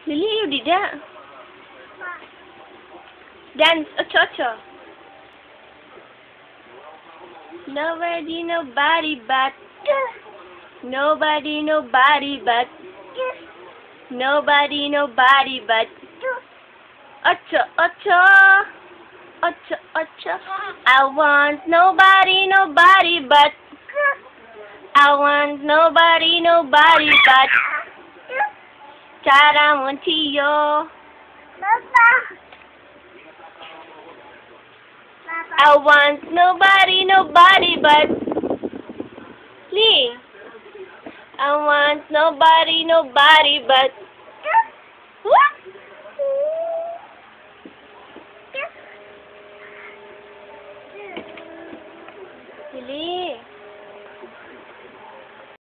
Lily, you did that. Dance a cha-cha. Nobody, nobody but. Nobody, nobody but. Nobody, nobody but. Acha, acha. Acha, acha. I want nobody, nobody but. I want nobody, nobody but. Charamontillo. I want nobody, nobody but. Lee. I want nobody, nobody but.